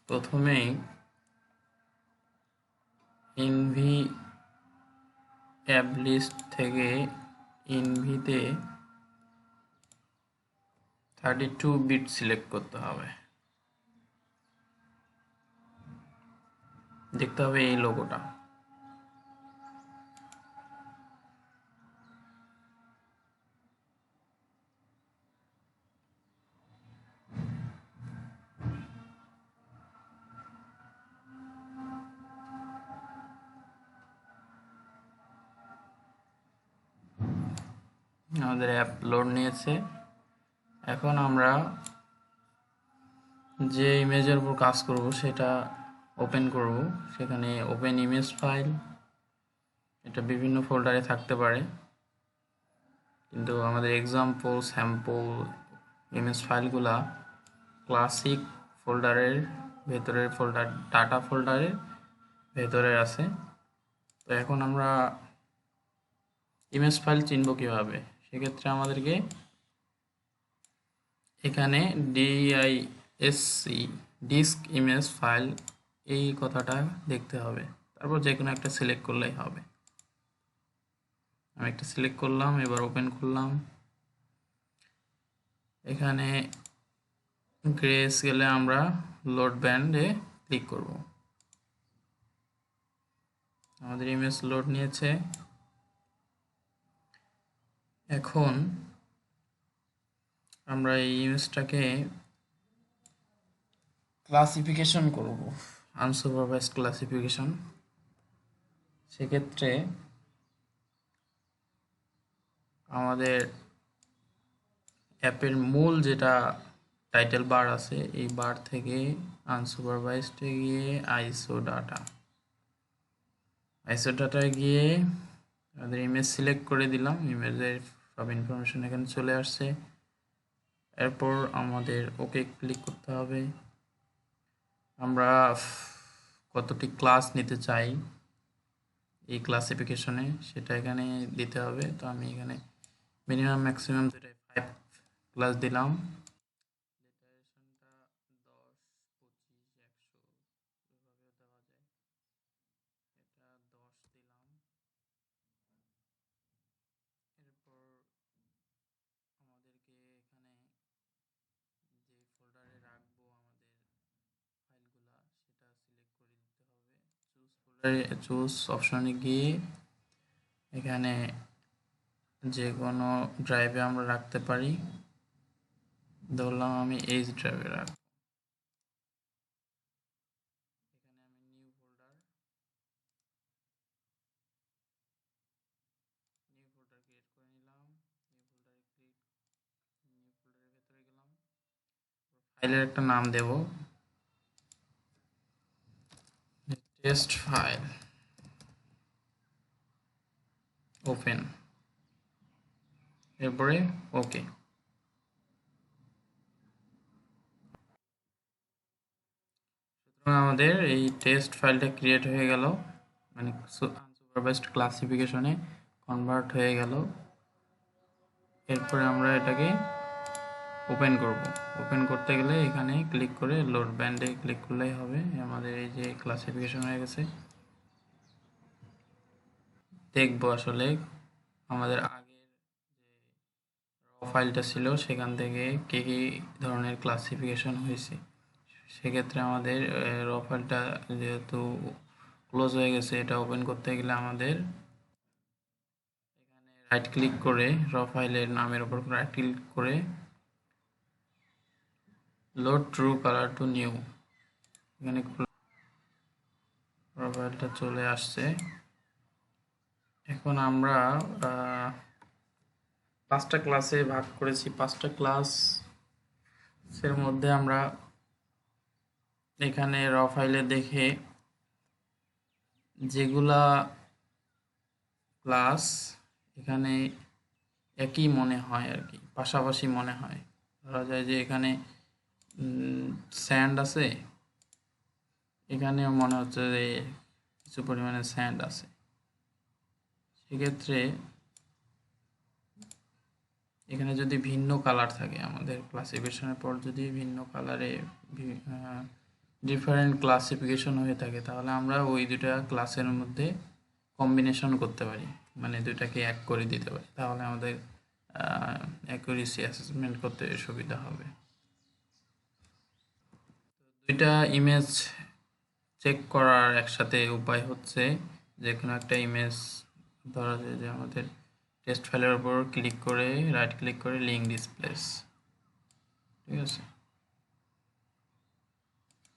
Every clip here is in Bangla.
প্রথমেই এনভি অ্যাপ লিস্ট থেকে এনভিতে 32 বিট সিলেক্ট করতে হবে। দেখতে হবে এই লোগোটা। আমাদের অ্যাপ লোড নিয়েছে। এখন আমরা যে ইমেজের উপর কাজ করব সেটা ওপেন করব। সেখানে ওপেন ইমেজ ফাইল, এটা বিভিন্ন ফোল্ডারে থাকতে পারে, কিন্তু আমাদের এক্সাম্পল, স্যাম্পল ইমেজ ফাইলগুলা ক্লাসিক ফোল্ডারের ভেতরের ফোল্ডার, ডাটা ফোল্ডারের ভেতরে আছে। তো এখন আমরা ইমেজ ফাইল চিনব কিভাবে? সেক্ষেত্রে আমাদেরকে এখানে ডিআইএসসি ডিস্ক ইমেজ ফাইল এই কথাটা দেখতে হবে, তারপর যে কোনো একটা সিলেক্ট করলেই হবে। আমি একটা সিলেক্ট করলাম, এবার ওপেন করলাম। এখানে গ্রেস গেলে আমরা লোড ব্যান্ডে ক্লিক করব। আমাদের ইমেজ লোড নিয়েছে। এখন আমরা এই ইমেজটাকে ক্লাসিফিকেশন করব, আনসুপারভাইজড ক্লাসিফিকেশন। সেক্ষেত্রে আমাদের অ্যাপের মূল যেটা টাইটেল বার আছে, এই বার থেকে আনসুপারভাইজডে গিয়ে আইসো ডাটায় গিয়ে আমাদের ইমেজ সিলেক্ট করে দিলাম। ইমেজের সব ইনফরমেশন এখানে চলে আসছে। এরপর আমাদের ওকে ক্লিক করতে হবে। আমরা কতটি ক্লাস নিতে চাই এই ক্লাসিফিকেশনে সেটা এখানে দিতে হবে। তো আমি এখানে মিনিমাম ম্যাক্সিমাম 5 ক্লাস দিলাম। চুজ অপশনে গিয়ে এখানে যে কোনো ড্রাইভে আমরা রাখতে পারি। ধরলাম আমি এইচ ড্রাইভে রাখবো। এখানে আমি নিউ ফোল্ডার ক্রিয়েট করে নিলাম। নিউ ফোল্ডারের ভেতরে গেলাম, ফাইলের একটা নাম দেব, টেস্ট ফাইল, ওপেন, এরপরে ওকে। আমাদের এই টেস্ট ফাইলটা ক্রিয়েট হয়ে গেল, মানে আনসুপারভাইজড ক্লাসিফিকেশনে কনভার্ট হয়ে গেল। এরপরে আমরা এটাকে ওপেন করব। ওপেন করতে গেলে এখানে ক্লিক করে লোড ব্যান্ডে ক্লিক করলেই হবে। আমাদের এই যে ক্লাসিফিকেশন হয়ে গেছে। দেখবো আসলে আমাদের আগের যে র ফাইলটা ছিল সেখান থেকে কী কী ধরনের ক্লাসিফিকেশন হয়েছে। সেক্ষেত্রে আমাদের র ফাইলটা যেহেতু ক্লোজ হয়ে গেছে, এটা ওপেন করতে গেলে আমাদের এখানে রাইট ক্লিক করে র ফাইলের নামের উপর রাইট ক্লিক করে load true colour two new, এখানে র ফাইলটা চলে আসছে। এখন আমরা 5টা ক্লাসে ভাগ করেছি। 5টা ক্লাসের মধ্যে আমরা এখানে র ফাইলে দেখে যেগুলা ক্লাস এখানে একই মনে হয় আর কি, পাশাপাশি মনে হয়। ধরা যায় যে এখানে স্যান্ড আছে, এখানেও মনে হচ্ছে যে কিছু পরিমাণে স্যান্ড আছে। সেক্ষেত্রে এখানে যদি ভিন্ন কালার থাকে, আমাদের ক্লাসিফিকেশনের পর যদি ভিন্ন কালারে ডিফারেন্ট ক্লাসিফিকেশন হয়ে থাকে, তাহলে আমরা ওই দুটা ক্লাসের মধ্যে কম্বিনেশন করতে পারি, মানে দুইটাকে এক করে দিতে পারি, তাহলে আমাদের অ্যাকুরেসি অ্যাসেসমেন্ট করতে সুবিধা হবে। দুইটা ইমেজ চেক করার একসাথে উপায় হচ্ছে যে কোনো একটা ইমেজ ধরা যায় যে আমাদের টেক্সট ফাইলের উপর ক্লিক করে রাইট ক্লিক করে লিঙ্ক ডিসপ্লেস, ঠিক আছে,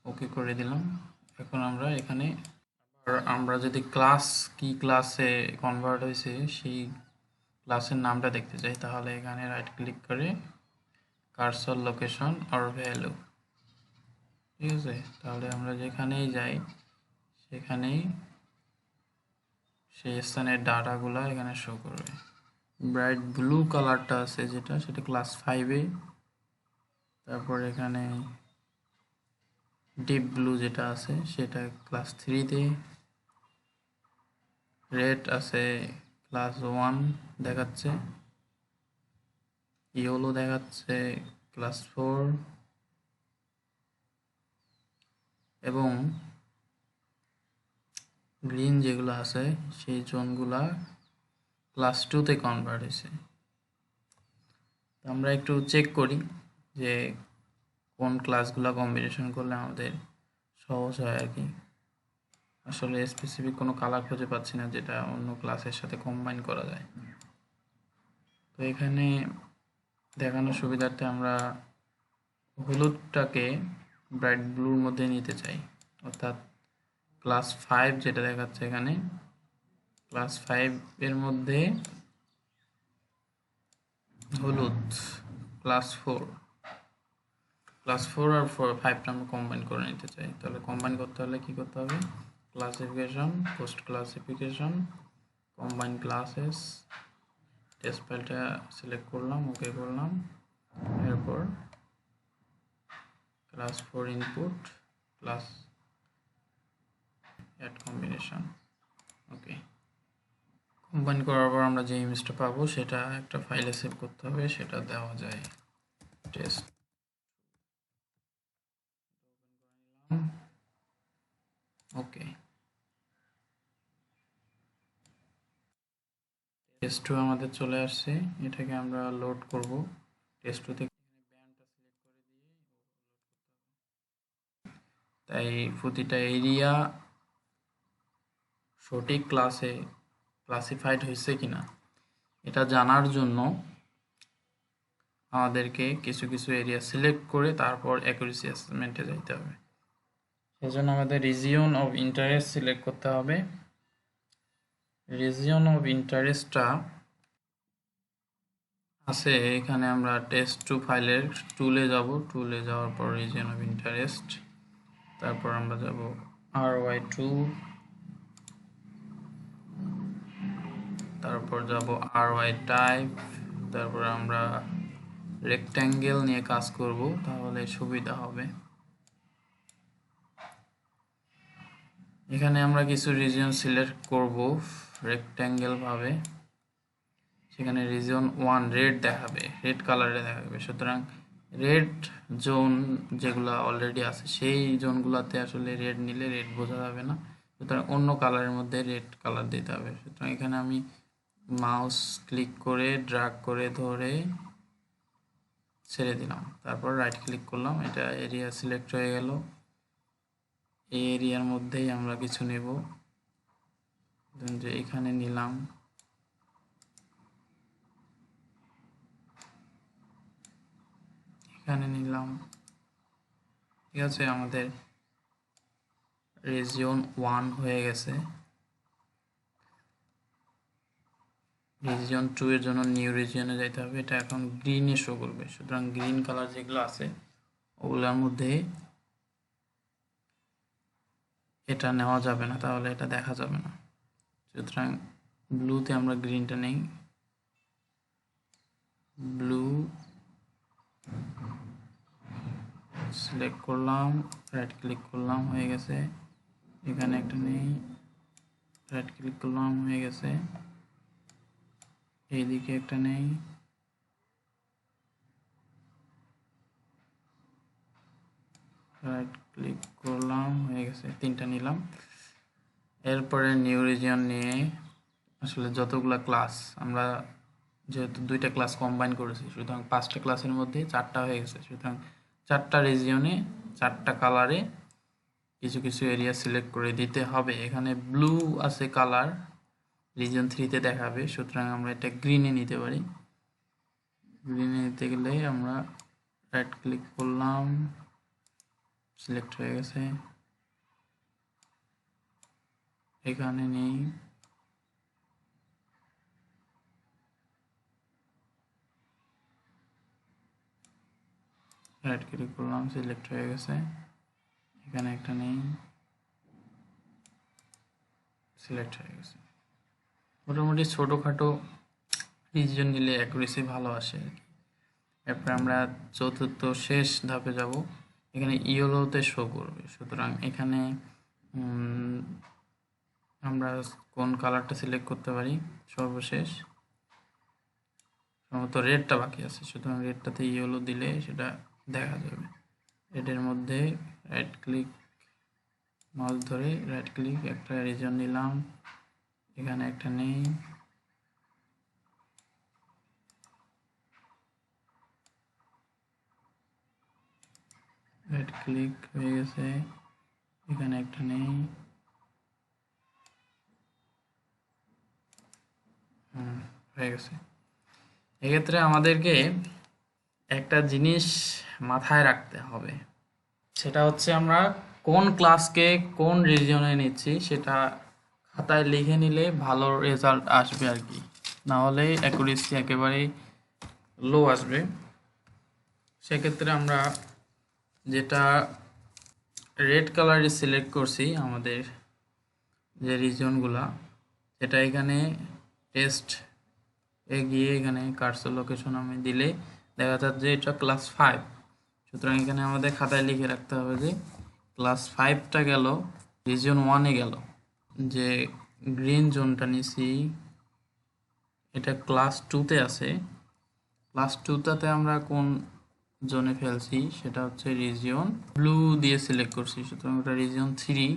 ওকে করে দিলাম। এখন আমরা এখানে আমরা যদি ক্লাস কি ক্লাসে কনভার্ট হয়েছে সেই ক্লাসের নামটা দেখতে চাই, তাহলে এখানে রাইট ক্লিক করে কার্সর লোকেশন অর ভ্যালু, ঠিক আছে, তাহলে আমরা যেখানেই যাই সেখানেই সেই স্থানের ডাটাগুলো এখানে শো করবে। ব্রাইট ব্লু কালারটা আছে যেটা, সেটা ক্লাস 5-এ, তারপর এখানে ডিপ ব্লু যেটা আছে সেটা ক্লাস 3-তে, রেড আছে ক্লাস 1 দেখাচ্ছে, ইয়েলো দেখাচ্ছে ক্লাস 4, এবং গ্রিন যেগুলো আছে সেই জোনগুলা ক্লাস 2-তে কনভার্ট হয়েছে। আমরা একটু চেক করি যে কোন ক্লাসগুলো কম্বিনেশন করলে আমাদের সহজ হয় আর কি। আসলে স্পেসিফিক কোনো কালার খুঁজে পাচ্ছি না যেটা অন্য ক্লাসের সাথে কম্বাইন করা যায়। তো এখানে দেখানোর সুবিধার্থে আমরা হলুদটাকে ব্রাইট ব্লুর মধ্যে নিতে চাই, অর্থাৎ ক্লাস 5 যেটা দেখাচ্ছে এখানে, ক্লাস 5-এর মধ্যে হলুদ ক্লাস 4 আর 5টা আমরা কম্বাইন করে নিতে চাই। তাহলে কম্বাইন করতে হলে কি করতে হবে, classification, post classification, combine classes, text ফাইলটা সিলেক্ট করলাম, ওকে করলাম, এরপর class 4 input plus add combination, okay. Combine করার পর আমরা যে ইমেজটা পাবো সেটা একটা ফাইলে সেভ করতে হবে, সেটা দেওয়া যায় টেস্ট, ওকে। টেস্ট 2 আমাদের চলে আসছে, এটাকে আমরা লোড করব। টেস্ট 2 থেকে ব্যান্ডটা সিলেক্ট করে দিয়ে তাই প্রতিটা এরিয়া সঠিক ক্লাসে ক্লাসিফাইড হয়েছে কিনা এটা জানার জন্য আমাদেরকে কিছু কিছু এরিয়া সিলেক্ট করে তারপর অ্যাকুরেসি অ্যাসেসমেন্টে যাইতে হবে। সেজন্য আমাদের রিজিয়ন অফ ইন্টারেস্ট সিলেক্ট করতে হবে। রিজিয়ন অফ ইন্টারেস্টটা আছে এখানে, আমরা টেস্ট 2 ফাইলের টুলে যাব, টুলে যাওয়ার পর রিজিয়ন অফ ইন্টারেস্ট, তারপর আমরা যাব RY2, তারপর যাব RY টাইপ, তারপর আমরা রেক্ট্যাঙ্গেল নিয়ে কাজ করব, তাহলে সুবিধা হবে। এখানে আমরা কিছু রিজিয়ন সিলেক্ট করব রেক্ট্যাঙ্গেল ভাবে, সেখানে রিজিয়ন 1 রেড দেখাবে, রেড কালারে দেখাবে, সুতরাং রেড জোন যেগুলো অলরেডি আছে সেই জোনগুলোতে আসলে রেড নিলে রেড বোঝা যাবে না, সুতরাং অন্য কালারের মধ্যে রেড কালার দিতে হবে। সুতরাং এখানে আমি মাউস ক্লিক করে ড্র্যাগ করে ধরে ছেড়ে দিলাম, তারপর রাইট ক্লিক করলাম, এটা এরিয়া সিলেক্ট হয়ে গেল। এই এরিয়ার মধ্যেই আমরা কিছু নেব, যে এখানে নিলাম, এখানে নিলাম, ঠিক আছে, আমাদের রিজিয়ন 1 হয়ে গেছে। রিজিয়ন 2 এর জন্য নিউ রিজিয়নে যাইতে হবে, এটা এখন গ্রিনে শো করবে, সুতরাং গ্রিন কালার যেগুলো আছে ওগুলোর মধ্যে এটা নেওয়া যাবে না, তাহলে এটা দেখা যাবে না, সুতরাং ব্লুতে আমরা গ্রিনটা নেই, ব্লু সিলেক্ট করলাম, রাইট ক্লিক করলাম, হয়ে গেছে, এখানে একটা নেই, রাইট ক্লিক করলাম, হয়ে গেছে, এইদিকে একটা নেই, রাইট ক্লিক করলাম, হয়ে গেছে, 3টা নিলাম। এরপরে নিউ রিজিয়ন নিয়ে আসলে যতগুলা ক্লাস আমরা যেহেতু 2টা ক্লাস কম্বাইন করেছি, সুতরাং 5টা ক্লাসের মধ্যে 4টা হয়ে গেছে, সুতরাং 4টা রিজিয়নে 4টা কালারে কিছু কিছু এরিয়া সিলেক্ট করে দিতে হবে। এখানে ব্লু আছে কালার, রিজিয়ন 3তে দেখাবে, সুতরাং আমরা এটা গ্রিনে নিতে পারি। গ্রিনে নিতে গেলে আমরা রাইট ক্লিক করলাম, সিলেক্ট হয়ে গেছে, এখানে নেই, রাইট ক্লিক করলাম, সিলেক্ট হয়ে গেছে, এখানে একটা নেই, সিলেক্ট হয়ে গেছে। মোটামুটি ছোটোখাটো রিজিয়ন নিলে অ্যাকুরেসি ভালো আসে আর কি। এরপর আমরা চতুর্থ শেষ ধাপে যাব, এখানে ইয়েলোতে শো করবে, সুতরাং এখানে আমরা কোন কালারটা সিলেক্ট করতে পারি, সর্বশেষ সম্ভবত রেডটা বাকি আছে, সুতরাং রেডটাতে ইয়েলো দিলে সেটা দেখা যাবে। রেডের মধ্যে রাইট ক্লিক, মাউস ধরে রাইট ক্লিক, একটা রিজন নিলাম, এখানে একটা নেই, রাইট ক্লিক হয়ে গেছে, এখানে একটা নেই, হয়ে গেছে। এক্ষেত্রে আমাদেরকে একটা জিনিস মাথায় রাখতে হবে, সেটা হচ্ছে আমরা কোন ক্লাসকে কোন রিজিয়নে নিচ্ছি সেটা খাতায় লিখে নিলে ভালো রেজাল্ট আসবে আর কি, না হলে অ্যাকুরেসি একেবারেই লো আসবে। সেক্ষেত্রে আমরা যেটা রেড কালারে সিলেক্ট করছি আমাদের যে রিজিয়নগুলা, সেটা এখানে টেস্ট গিয়ে এখানে কার্সর লোকেশন আমি দিলে দেখা যাচ্ছে যে এটা ক্লাস 5, সুতরাং এখানে আমাদের খাতায় লিখে রাখতে হবে যে ক্লাস 5টা গেল রিজিয়ন 1-এ গেল। যে গ্রিন জোনটা নিছি এটা ক্লাস 2-তে আছে, ক্লাস 2টাতে আমরা কোন জোনে ফেলছি সেটা হচ্ছে রিজিয়ন ব্লু দিয়ে সিলেক্ট করছি, সুতরাং ওটা রিজিয়ন 3।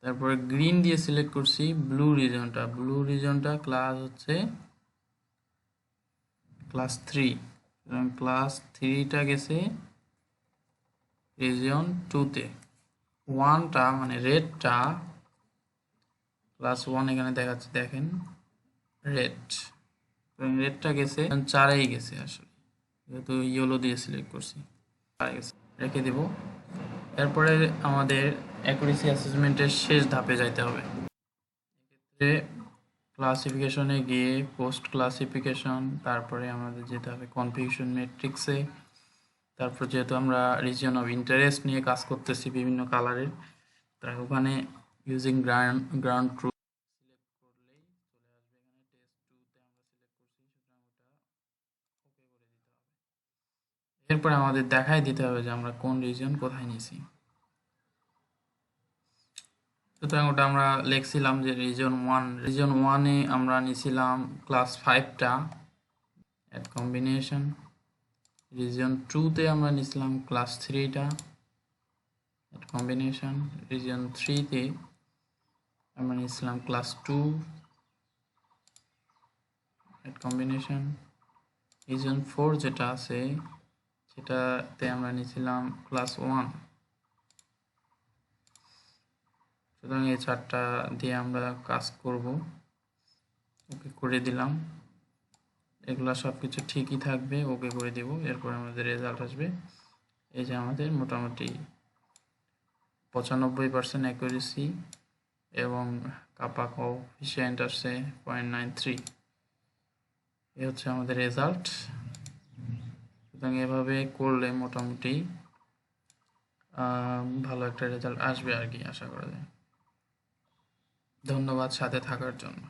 তারপরে গ্রিন দিয়ে সিলেক্ট করছি ব্লু রিজিয়নটা ক্লাস হচ্ছে ক্লাস 3, সুতরাং ক্লাস 3টা গেছে রিজিয়ন 2-তে। 1টা মানে রেডটা ক্লাস 1 এখানে দেখাচ্ছে, দেখেন রেডটা গেছে 4-এই গেছে, আসলে যেহেতু ইয়েলো দিয়ে সিলেক্ট করছি 4 গেছে, রেখে দেব। এরপরে আমাদের অ্যাকুরেসি অ্যাসেসমেন্টের শেষ ধাপে যাইতে হবে। এক্ষেত্রে ক্লাসিফিকেশনে গিয়ে পোস্ট ক্লাসিফিকেশন, তারপরে আমাদের যেতে হবে কনফিগারেশন ম্যাট্রিক্সে, তারপর যেহেতু আমরা রিজিয়ন অফ ইন্টারেস্ট নিয়ে কাজ করতেছি বিভিন্ন কালারের, তাই ওখানে ইউজিং গ্রাউন্ড ট্রুথ সিলেক্ট করলেই চলে আসবে, এখানে টেস্ট 2-তে আমরা সিলেক্ট করছি, সুতরাং ওটা ওকে করে দিতে হবে। এরপরে আমাদের দেখাই দিতে হবে যে আমরা কোন রিজিয়ন কোথায় নিয়েছি, সুতরাং ওটা আমরা লিখছিলাম যে রিজিয়ন 1-এ আমরা নিয়েছিলাম ক্লাস 5টা অ্যাড কম্বিনেশন, রিজিয়ন 2-তে আমরা নিয়েছিলাম ক্লাস 3টা অ্যাড কম্বিনেশন, রিজিয়ন 3-তে আমরা নিয়েছিলাম ক্লাস 2 অ্যাড কম্বিনেশন, রিজিয়ন 4 যেটা আছে সেটাতে আমরা নিয়েছিলাম ক্লাস 1। সুতরাং এই 4টা দিয়ে আমরা কাজ করব, ওকে করে দিলাম, এগুলো সব কিছু ঠিকই থাকবে, ওকে করে দিব। এরপর আমাদের রেজাল্ট আসবে, এই যে আমাদের মোটামুটি 95% অ্যাকুরেসি এবং কাপা কোএফিসিয়েন্ট আসছে 0.93, এই হচ্ছে আমাদের রেজাল্ট। সুতরাং এভাবে করলে মোটামুটি ভালো একটা রেজাল্ট আসবে আর কি, আশা করা যায়। ধন্যবাদ সাথে থাকার জন্য।